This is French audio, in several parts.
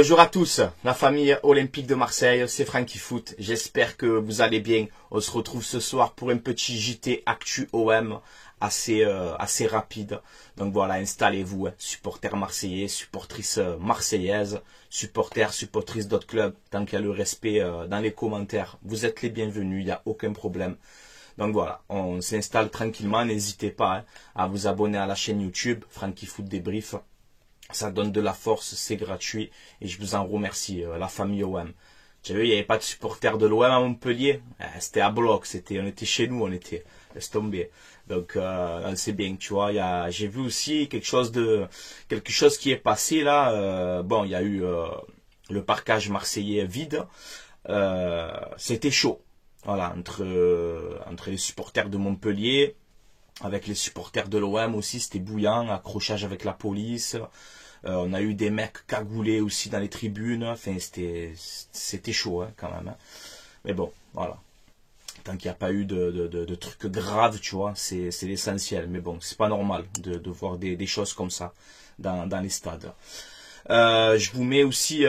Bonjour à tous, la famille olympique de Marseille, c'est Francky Foot. J'espère que vous allez bien. On se retrouve ce soir pour un petit JT Actu OM assez rapide. Donc voilà, installez-vous, supporters marseillais, supportrices marseillaises, supportrices d'autres clubs. Tant qu'il y a le respect dans les commentaires, vous êtes les bienvenus, il n'y a aucun problème. Donc voilà, on s'installe tranquillement. N'hésitez pas à vous abonner à la chaîne YouTube Francky Foot Débrief. Ça donne de la force, c'est gratuit et je vous en remercie, la famille OM. Tu as vu, il n'y avait pas de supporters de l'OM à Montpellier. C'était à bloc, on était chez nous, laisse tomber. Donc c'est bien, tu vois. J'ai vu aussi quelque chose qui est passé là. Bon, il y a eu le parcage marseillais vide. C'était chaud. Voilà, entre les supporters de Montpellier, avec les supporters de l'OM aussi, c'était bouillant, accrochage avec la police. On a eu des mecs cagoulés aussi dans les tribunes. Enfin, c'était chaud quand même. Mais bon, voilà. Tant qu'il n'y a pas eu de trucs graves, tu vois, c'est l'essentiel. Mais bon, c'est pas normal de voir des choses comme ça dans les stades. Je vous mets aussi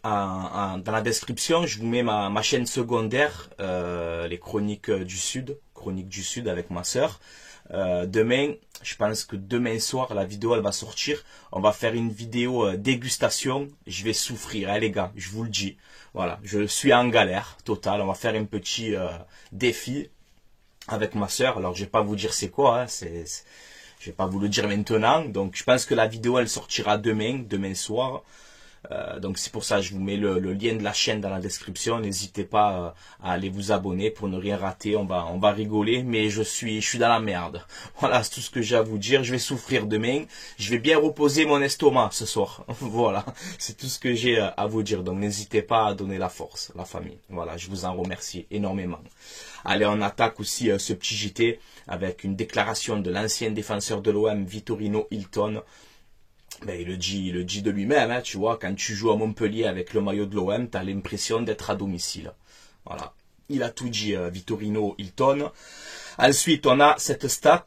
dans la description, je vous mets ma chaîne secondaire, les Chroniques du Sud avec ma sœur. Demain, je pense que demain soir, la vidéo elle va sortir. On va faire une vidéo dégustation. Je vais souffrir, hein, les gars, je vous le dis. Voilà, je suis en galère totale. On va faire un petit défi avec ma sœur. Alors, je vais pas vous dire c'est quoi, hein, je vais pas vous le dire maintenant. Donc, je pense que la vidéo elle sortira demain soir. Donc c'est pour ça que je vous mets le lien de la chaîne dans la description. N'hésitez pas à aller vous abonner pour ne rien rater. On va rigoler, mais je suis dans la merde. Voilà, c'est tout ce que j'ai à vous dire. Je vais souffrir demain. Je vais bien reposer mon estomac ce soir. Voilà, c'est tout ce que j'ai à vous dire. Donc n'hésitez pas à donner la force, la famille. Voilà, je vous en remercie énormément. Allez, on attaque aussi ce petit JT avec une déclaration de l'ancien défenseur de l'OM, Vitorino Hilton. Ben, il le dit de lui-même, hein, tu vois, quand tu joues à Montpellier avec le maillot de l'OM, tu as l'impression d'être à domicile. Voilà. Il a tout dit, Vitorino Hilton. Ensuite, on a cette stat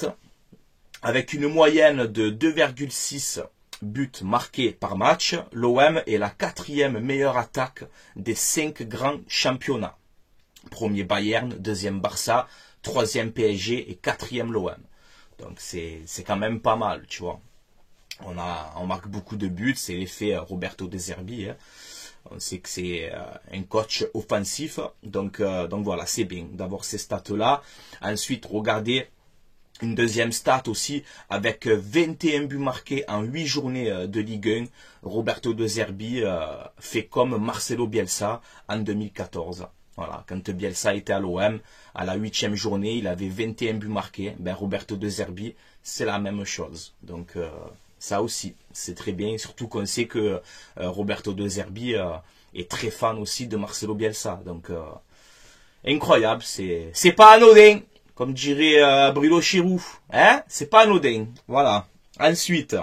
avec une moyenne de 2,6 buts marqués par match. L'OM est la 4e meilleure attaque des 5 grands championnats. Premier Bayern, 2e Barça, 3e PSG et 4e l'OM. Donc c'est quand même pas mal, tu vois. On marque beaucoup de buts, c'est l'effet Roberto De Zerbi. Hein. On sait que c'est un coach offensif, donc voilà, c'est bien d'avoir ces stats-là. Ensuite, regardez une deuxième stat aussi, avec 21 buts marqués en 8 journées de Ligue 1. Roberto De Zerbi fait comme Marcelo Bielsa en 2014. Voilà, quand Bielsa était à l'OM, à la 8e journée, il avait 21 buts marqués. Ben, Roberto De Zerbi, c'est la même chose. Donc ça aussi, c'est très bien, surtout qu'on sait que Roberto De Zerbi est très fan aussi de Marcelo Bielsa. Donc, incroyable, c'est pas anodin, comme dirait Bruno Chirou. Hein? C'est pas anodin, voilà. Ensuite,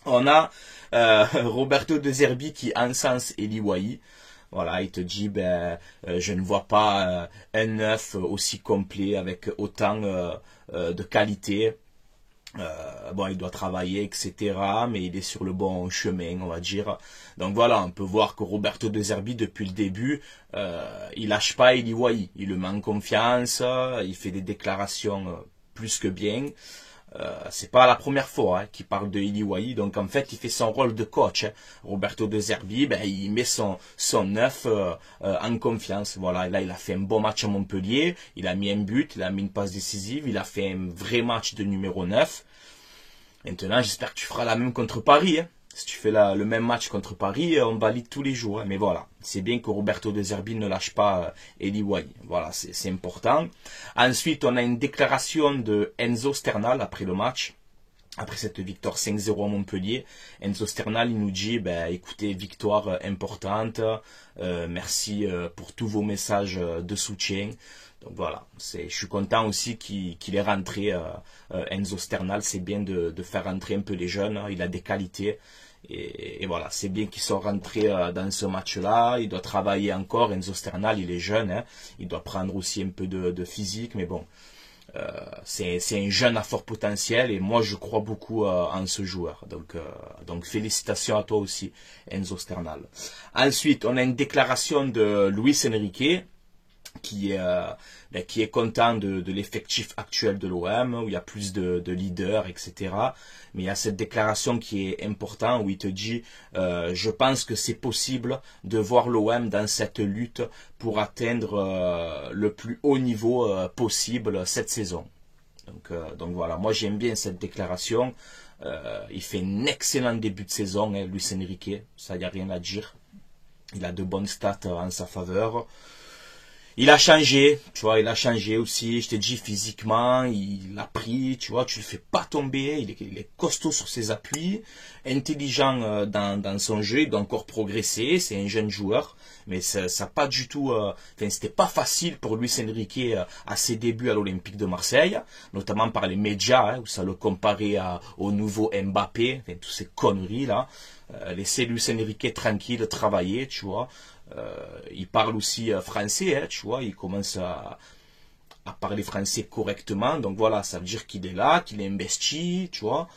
on a Roberto De Zerbi qui encense Eli Wahi. Voilà, il te dit, je ne vois pas un neuf aussi complet, avec autant de qualité. Bon, il doit travailler, etc. Mais il est sur le bon chemin, on va dire. Donc voilà, on peut voir que Roberto De Zerbi, depuis le début, il lâche pas Eli Wahi. Il le met en confiance, il fait des déclarations plus que bien. C'est pas la première fois qu'il parle de Eli Wahi, donc en fait il fait son rôle de coach. Hein. Roberto De Zerbi, il met son neuf en confiance. Voilà, là il a fait un bon match à Montpellier, il a mis un but, il a mis une passe décisive, il a fait un vrai match de numéro 9. Maintenant j'espère que tu feras la même contre Paris. Hein. Si tu fais le même match contre Paris, on valide tous les jours. Hein. Mais voilà, c'est bien que Roberto De Zerbi ne lâche pas Eli Wahi. Voilà, c'est important. Ensuite, on a une déclaration de Enzo Sternal après le match. Après cette victoire 5-0 à Montpellier, Enzo Sternal il nous dit, écoutez, victoire importante, merci pour tous vos messages de soutien. Donc voilà, je suis content aussi qu'il est rentré, Enzo Sternal, c'est bien de faire rentrer un peu les jeunes, hein, il a des qualités. Et voilà, c'est bien qu'il soit rentré dans ce match-là, il doit travailler encore, Enzo Sternal, il est jeune, hein, il doit prendre aussi un peu de physique, mais bon. C'est un jeune à fort potentiel et moi je crois beaucoup en ce joueur. Donc félicitations à toi aussi, Enzo Sternal. Ensuite, on a une déclaration de Luis Enrique qui est content de l'effectif actuel de l'OM, où il y a plus de leaders, etc. Mais il y a cette déclaration qui est importante, où il te dit je pense que c'est possible de voir l'OM dans cette lutte pour atteindre le plus haut niveau possible cette saison. Donc voilà, moi j'aime bien cette déclaration. Il fait un excellent début de saison, hein, Luis Enrique, ça y a rien à dire. Il a de bonnes stats en sa faveur. Il a changé, tu vois, il a changé aussi, je t'ai dit physiquement, il a pris, tu vois, tu le fais pas tomber, il est costaud sur ses appuis, intelligent dans son jeu, il doit encore progresser, c'est un jeune joueur, mais ça pas du tout, c'était pas facile pour Luis Enrique à ses débuts à l'Olympique de Marseille, notamment par les médias, hein, où ça le comparait au nouveau Mbappé, toutes ces conneries là, laisser Luis Enrique tranquille, travailler, tu vois. Il parle aussi français, hein, tu vois, il commence à parler français correctement, donc voilà, ça veut dire qu'il est là, qu'il est investi, tu vois.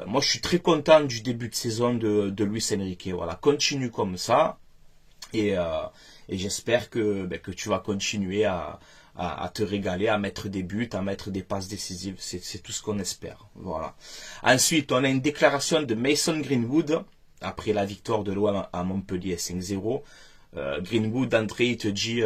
Moi, je suis très content du début de saison de Luis Enrique, voilà, continue comme ça, et j'espère que tu vas continuer à te régaler, à mettre des buts, à mettre des passes décisives, c'est tout ce qu'on espère, voilà. Ensuite, on a une déclaration de Mason Greenwood, après la victoire de l'OM à Montpellier 5-0, Greenwood d'entrée il te dit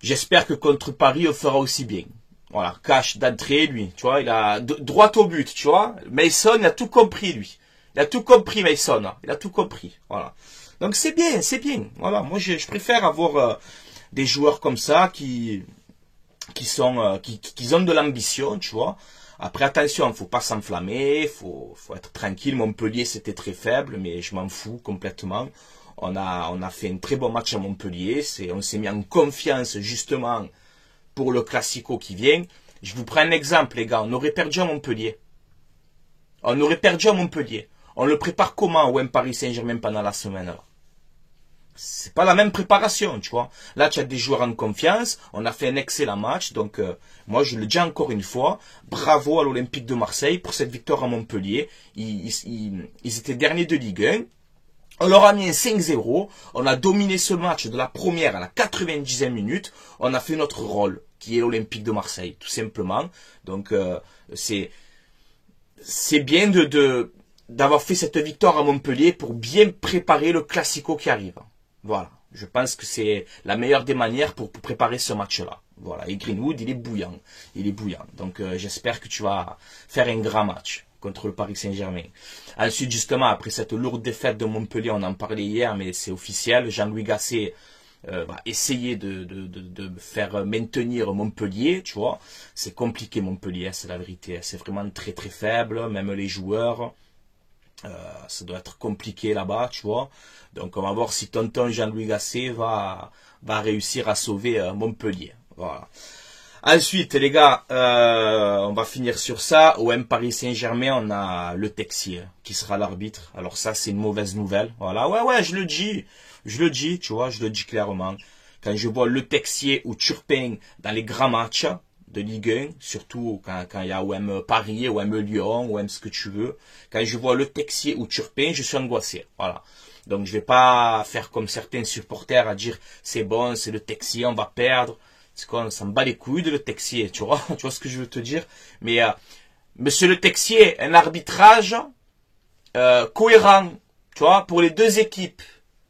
j'espère que contre Paris on fera aussi bien. Voilà, cash d'entrée lui, tu vois, il a droit au but, tu vois. Mason il a tout compris lui. Il a tout compris Mason, hein. Il a tout compris. Voilà. Donc c'est bien, c'est bien. Voilà, moi je préfère avoir des joueurs comme ça qui ont de l'ambition, tu vois. Après attention, faut pas s'enflammer, faut être tranquille. Montpellier c'était très faible, mais je m'en fous complètement. On a fait un très bon match à Montpellier. On s'est mis en confiance justement pour le Classico qui vient. Je vous prends un exemple, les gars. On aurait perdu à Montpellier. On aurait perdu à Montpellier. On le prépare comment au Paris Saint-Germain pendant la semaine là? C'est pas la même préparation, tu vois. Là, tu as des joueurs en confiance. On a fait un excellent match. Donc, moi, je le dis encore une fois. Bravo à l'Olympique de Marseille pour cette victoire à Montpellier. Ils étaient derniers de Ligue 1. On leur a mis un 5-0, on a dominé ce match de la première à la 90e minute, on a fait notre rôle, qui est l'Olympique de Marseille, tout simplement. Donc c'est bien d'avoir fait cette victoire à Montpellier pour bien préparer le Classico qui arrive. Voilà, je pense que c'est la meilleure des manières pour préparer ce match-là. Voilà, et Greenwood, il est bouillant, Donc j'espère que tu vas faire un grand match contre le Paris Saint-Germain. Ensuite, justement, après cette lourde défaite de Montpellier, on en parlait hier, mais c'est officiel, Jean-Louis Gasset va essayer de faire maintenir Montpellier, tu vois. C'est compliqué Montpellier, c'est la vérité. C'est vraiment très très faible, même les joueurs. Ça doit être compliqué là-bas, tu vois. Donc on va voir si tonton Jean-Louis Gasset va réussir à sauver Montpellier. Voilà. Ensuite, les gars, on va finir sur ça. Au Paris Saint-Germain, on a Le Texier qui sera l'arbitre. Alors ça, c'est une mauvaise nouvelle. Voilà, ouais, je le dis, tu vois, je le dis clairement. Quand je vois Le Texier ou Turpin dans les grands matchs de Ligue 1, surtout quand il y a OM Paris, OM Lyon, OM ce que tu veux, quand je vois Le Texier ou Turpin, je suis angoissé. Voilà. Donc je vais pas faire comme certains supporters à dire c'est bon, c'est Le Texier, on va perdre. C'est quoi, ça me bat les couilles de Le Texier, tu vois ce que je veux te dire. Mais monsieur Le Texier, un arbitrage cohérent, tu vois, pour les deux équipes.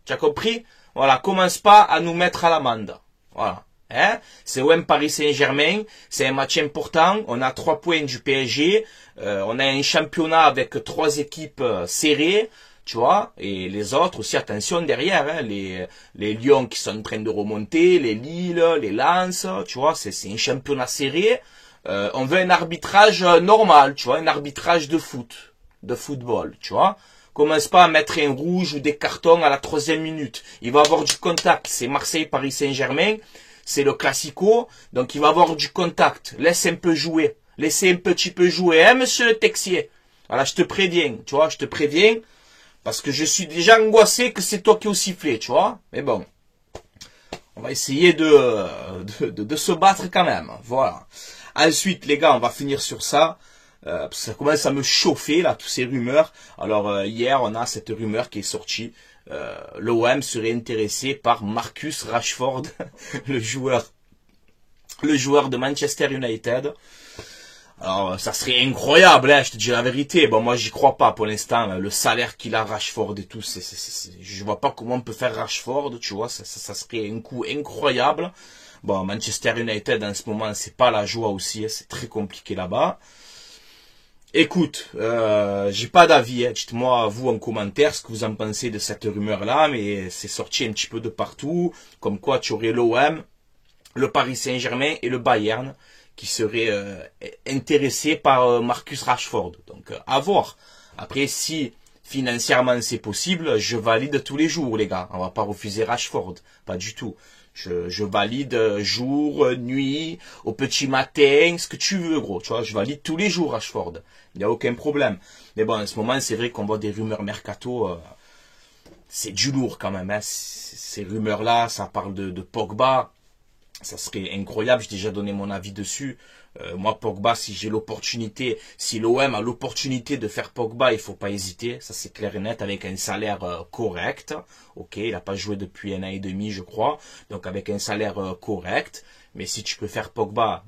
Tu as compris? Voilà, commence pas à nous mettre à l'amende. Voilà. Hein? C'est OM Paris Saint-Germain, c'est un match important. On a 3 points du PSG. On a un championnat avec 3 équipes serrées. Tu vois, et les autres aussi, attention derrière, hein, les Lyon qui sont en train de remonter, les Lille, les Lens, tu vois, c'est un championnat serré. On veut un arbitrage normal, tu vois, un arbitrage de football, tu vois. Commence pas à mettre un rouge ou des cartons à la 3e minute. Il va avoir du contact. C'est Marseille, Paris Saint-Germain, c'est le Classico, donc il va avoir du contact. Laisse un peu jouer, laissez un petit peu jouer, hein, monsieur Le Texier. Voilà, je te préviens, tu vois, je te préviens. Parce que je suis déjà angoissé que c'est toi qui as sifflé, tu vois. Mais bon, on va essayer de se battre quand même. Voilà. Ensuite, les gars, on va finir sur ça. Parce que ça commence à me chauffer, là, toutes ces rumeurs. Alors, hier, on a cette rumeur qui est sortie. L'OM serait intéressé par Marcus Rashford, le joueur de Manchester United. Alors, ça serait incroyable, hein, je te dis la vérité. Bon, moi, j'y crois pas pour l'instant. Le salaire qu'il a, Rashford et tout, je vois pas comment on peut faire Rashford, tu vois. Ça serait un coup incroyable. Bon, Manchester United, en ce moment, c'est pas la joie aussi. Hein, c'est très compliqué là-bas. Écoute, j'ai pas d'avis. Hein. Dites-moi, vous, en commentaire, ce que vous en pensez de cette rumeur-là. Mais c'est sorti un petit peu de partout. Comme quoi, tu aurais l'OM, le Paris Saint-Germain et le Bayern qui seraient intéressés par Marcus Rashford. Donc, à voir. Après, si financièrement c'est possible, je valide tous les jours, les gars. On va pas refuser Rashford. Pas du tout. Je valide jour, nuit, au petit matin, ce que tu veux, gros. Tu vois, je valide tous les jours Rashford. Il n'y a aucun problème. Mais bon, en ce moment, c'est vrai qu'on voit des rumeurs mercato. C'est du lourd quand même. Hein. Ces rumeurs-là, ça parle de Pogba. Ça serait incroyable, j'ai déjà donné mon avis dessus. Moi, Pogba, si j'ai l'opportunité, si l'OM a l'opportunité de faire Pogba, il faut pas hésiter. Ça, c'est clair et net, avec un salaire correct. Ok, il n'a pas joué depuis 1 an et demi, je crois. Donc, avec un salaire correct. Mais si tu peux faire Pogba,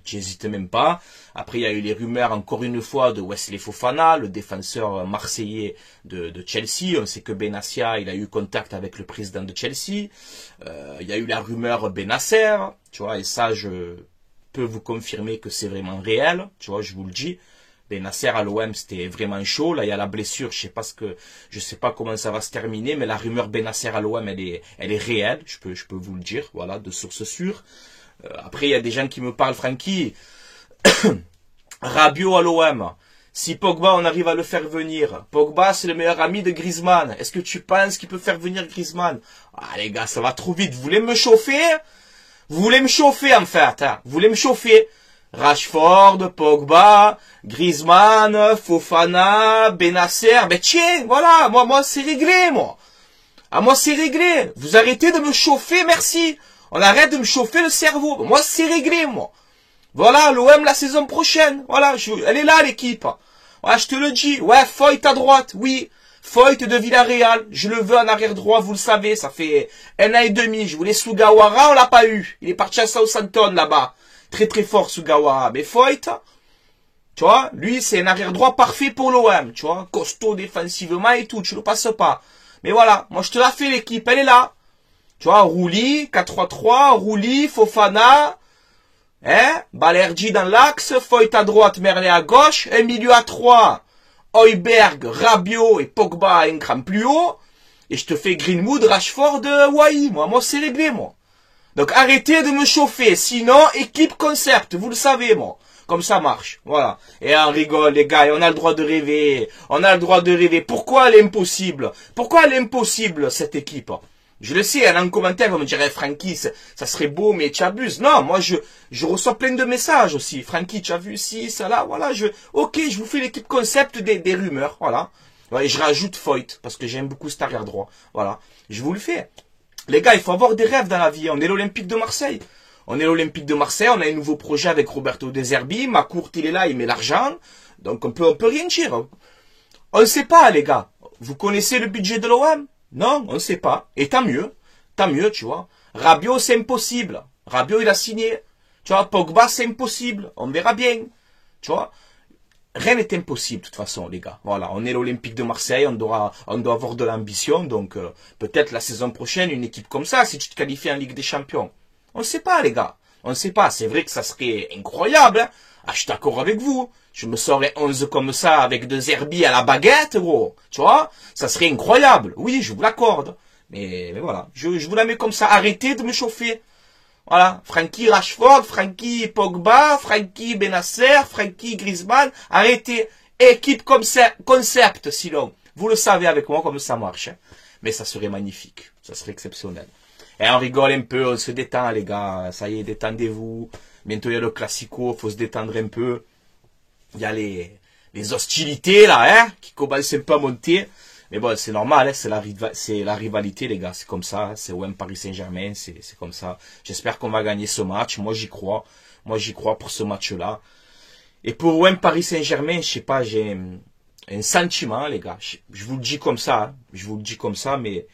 tu n'hésites même pas. Après, il y a eu les rumeurs, encore une fois, de Wesley Fofana, le défenseur marseillais de Chelsea. On sait que Benassia, il a eu contact avec le président de Chelsea. Il y a eu la rumeur Benasser, tu vois, et ça, je peux vous confirmer que c'est vraiment réel, tu vois, je vous le dis. Benasser à l'OM, c'était vraiment chaud. Là, il y a la blessure, je sais pas comment ça va se terminer, mais la rumeur Benasser à l'OM, elle est réelle, je peux vous le dire, voilà, de sources sûres. Après, il y a des gens qui me parlent, Francky, Rabiot à l'OM. Si Pogba, on arrive à le faire venir. Pogba, c'est le meilleur ami de Griezmann. Est-ce que tu penses qu'il peut faire venir Griezmann? Ah, les gars, ça va trop vite. Vous voulez me chauffer? Vous voulez me chauffer, en fait, hein? Vous voulez me chauffer? Rashford, Pogba, Griezmann, Fofana, Benasser. Ben, tiens, voilà. Moi, c'est réglé, moi. Ah, moi, c'est réglé. Vous arrêtez de me chauffer, merci. On arrête de me chauffer le cerveau. Moi, c'est réglé, moi. Voilà, l'OM la saison prochaine. Voilà, elle est là, l'équipe. Voilà, je te le dis. Ouais, Foyt à droite, oui. Foyt de Villarreal. Je le veux en arrière droit, vous le savez. Ça fait 1 an et demi. Je voulais Sugawara, on l'a pas eu. Il est parti à Southampton, là-bas. Très, très fort, Sugawara. Mais Foyt, tu vois, lui, c'est un arrière droit parfait pour l'OM. Tu vois, costaud défensivement et tout. Tu le passes pas. Mais voilà, moi, je te la fais, l'équipe. Elle est là. Tu vois, Rouli, 4-3-3, Rouli, Fofana, hein, Balerdi dans l'axe, Foyt à droite, Merlet à gauche, un milieu à 3, Højbjerg, Rabiot et Pogba un cran plus haut, et je te fais Greenwood, Rashford, Wai, moi c'est réglé, moi. Donc arrêtez de me chauffer, sinon équipe concept, vous le savez, moi. Comme ça marche, voilà. Et on rigole, les gars, et on a le droit de rêver, on a le droit de rêver. Pourquoi elle est impossible? Pourquoi elle est impossible, cette équipe? Je le sais, en commentaire, on me dirait, Francky, ça serait beau, mais tu abuses. Non, moi, je reçois plein de messages aussi. Francky, tu as vu ci, ça, là, voilà, ok, je vous fais l'équipe concept des rumeurs, voilà. Ouais, et je rajoute Foyt, parce que j'aime beaucoup cet arrière droit. Voilà. Je vous le fais. Les gars, il faut avoir des rêves dans la vie. On est l'Olympique de Marseille. On est l'Olympique de Marseille, on a un nouveau projet avec Roberto De Zerbi. Macourt, il est là, il met l'argent. Donc, on peut rien dire. On ne sait pas, les gars. Vous connaissez le budget de l'OM? Non, on ne sait pas. Et tant mieux, tu vois. Rabiot, c'est impossible. Rabiot, il a signé. Tu vois, Pogba, c'est impossible. On verra bien. Tu vois. Rien n'est impossible, de toute façon, les gars. Voilà, on est l'Olympique de Marseille, on doit avoir de l'ambition. Donc, peut-être la saison prochaine, une équipe comme ça, si tu te qualifies en Ligue des Champions. On ne sait pas, les gars. On ne sait pas. C'est vrai que ça serait incroyable. Hein. Ah, je suis d'accord avec vous. Je me saurais 11 comme ça avec De Zerbi à la baguette, gros. Tu vois, ça serait incroyable. Oui, je vous l'accorde. Mais voilà, je vous la mets comme ça. Arrêtez de me chauffer. Voilà, Francky Rashford, Francky Pogba, Francky Benasser, Francky Griezmann. Arrêtez. Équipe comme ça, concept, sinon. Vous le savez avec moi comme ça marche. Hein. Mais ça serait magnifique. Ça serait exceptionnel. Et on rigole un peu, on se détend, les gars. Ça y est, détendez-vous. Bientôt, il y a le Classico, faut se détendre un peu. Il y a les hostilités, là, hein, qui commencent un peu à monter. Mais bon, c'est normal, hein, c'est la rivalité, les gars. C'est comme ça. C'est OM Paris Saint-Germain. C'est comme ça. J'espère qu'on va gagner ce match. Moi, j'y crois. Moi, j'y crois pour ce match-là. Et pour OM Paris Saint-Germain, je sais pas, j'ai un sentiment, les gars. Je vous le dis comme ça. Hein. Je vous le dis comme ça, mais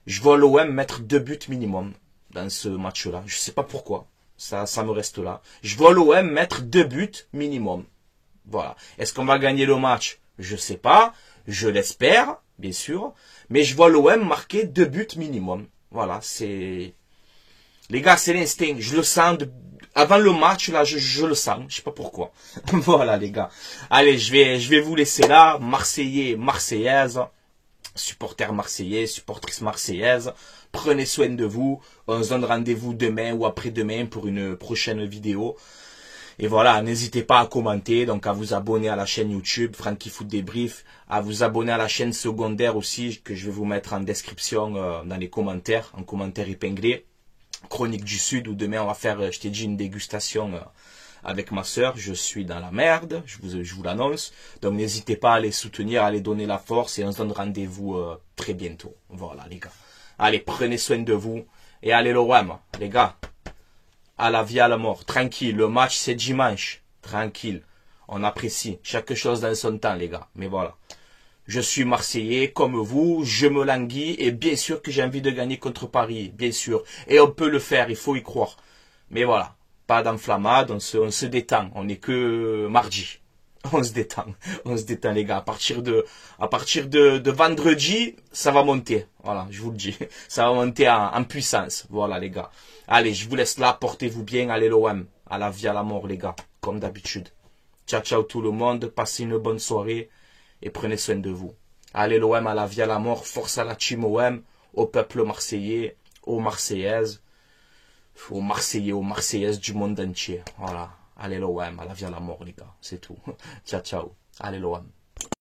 je vois l'OM mettre 2 buts minimum dans ce match-là. Je sais pas pourquoi. Ça me reste là. Je vois l'OM mettre 2 buts minimum. Voilà. Est-ce qu'on va gagner le match? Je sais pas. Je l'espère, bien sûr. Mais je vois l'OM marquer 2 buts minimum. Voilà, c'est... Les gars, c'est l'instinct. Je le sens. Avant le match, là, je le sens. Je sais pas pourquoi. Voilà, les gars. Allez, je vais vous laisser là. Marseillais, Marseillaise. Supporters marseillais, supportrices marseillaises. Prenez soin de vous. On se donne rendez-vous demain ou après-demain pour une prochaine vidéo. Et voilà, n'hésitez pas à commenter, donc à vous abonner à la chaîne YouTube, Franky Foot Débrief, à vous abonner à la chaîne secondaire aussi, que je vais vous mettre en description dans les commentaires, en commentaire épinglé. Chronique du Sud, où demain on va faire, je t'ai dit, une dégustation avec ma sœur. Je suis dans la merde, je vous l'annonce. Donc n'hésitez pas à les soutenir, à les donner la force et on se donne rendez-vous très bientôt. Voilà les gars. Allez, prenez soin de vous et allez l'OM, les gars. À la vie, à la mort. Tranquille, le match c'est dimanche. Tranquille. On apprécie. Chaque chose dans son temps, les gars. Mais voilà. Je suis Marseillais, comme vous. Je me languis. Et bien sûr que j'ai envie de gagner contre Paris. Bien sûr. Et on peut le faire. Il faut y croire. Mais voilà. Pas d'enflammade. On se détend. On n'est que mardi. On se détend. On se détend, les gars. À partir de vendredi, ça va monter. Voilà, je vous le dis. Ça va monter en puissance. Voilà, les gars. Allez, je vous laisse là. Portez-vous bien. Allez, l'OM. À la vie, à la mort, les gars. Comme d'habitude. Ciao, ciao tout le monde. Passez une bonne soirée. Et prenez soin de vous. Allez, l'OM, à la vie, à la mort. Force à la team OM. Au peuple marseillais. Aux Marseillaises. Aux Marseillais, aux Marseillaises du monde entier. Voilà. Allez l'OM, à la vie à la mort, les gars. C'est tout. Ciao, ciao. Allez l'OM.